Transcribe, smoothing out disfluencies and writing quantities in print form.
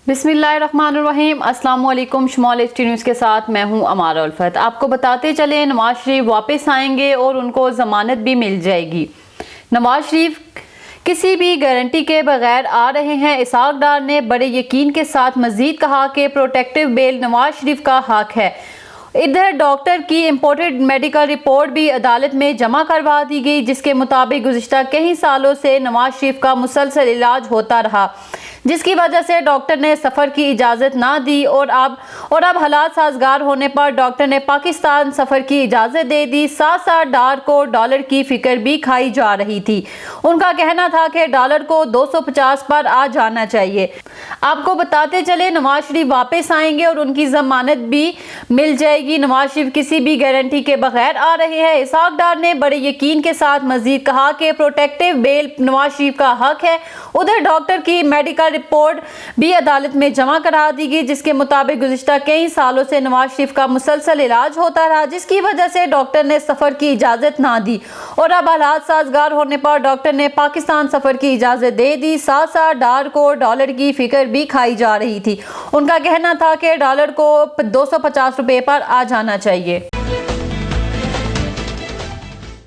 बिस्मिल्लाहिर्रहमानिर्रहीम। अस्सलाम वालेकुम। शुमाल HT न्यूज़ के साथ मैं हूं अमारा उल्फत। आपको बताते चले नवाज शरीफ वापस आएंगे और उनको ज़मानत भी मिल जाएगी। नवाज शरीफ किसी भी गारंटी के बगैर आ रहे हैं। इसहाक डार ने बड़े यकीन के साथ मजीद कहा कि प्रोटेक्टिव बेल नवाज शरीफ का हक है। इधर डॉक्टर की इंपोर्टेड मेडिकल रिपोर्ट भी अदालत में जमा करवा दी गई, जिसके मुताबिक गुज़िश्ता कई सालों से नवाज शरीफ का मुसलसल इलाज होता रहा, जिसकी वजह से डॉक्टर ने सफ़र की इजाज़त ना दी और अब हालात साजगार होने पर डॉक्टर ने पाकिस्तान सफ़र की इजाज़त दे दी। साथ साथ डार को डॉलर की फिक्र भी खाई जा रही थी। उनका कहना था कि डॉलर को 250 पर आ जाना चाहिए। आपको बताते चले नवाज शरीफ वापस आएंगे और उनकी जमानत भी मिल जाएगी। नवाज शरीफ किसी भी गारंटी के बगैर आ रहे हैं। इसहाक डार ने बड़े यकीन के साथ मजीद कहा कि प्रोटेक्टिव बेल नवाज शरीफ का हक है। उधर डॉक्टर की मेडिकल रिपोर्ट भी अदालत में जमा करा दी गई, जिसके मुताबिक गुज़िश्ता कई सालों से नवाज शरीफ का मुसलसल इलाज होता रहा, जिसकी वजह से डॉक्टर ने सफ़र की इजाज़त ना दी और अब हालात साजगार होने पर डॉक्टर ने पाकिस्तान सफ़र की इजाज़त दे दी। साथ साथ डार को डॉलर की फिक्र भी खाई जा रही थी। उनका कहना था कि डॉलर को 250 रुपये पर आ जाना चाहिए।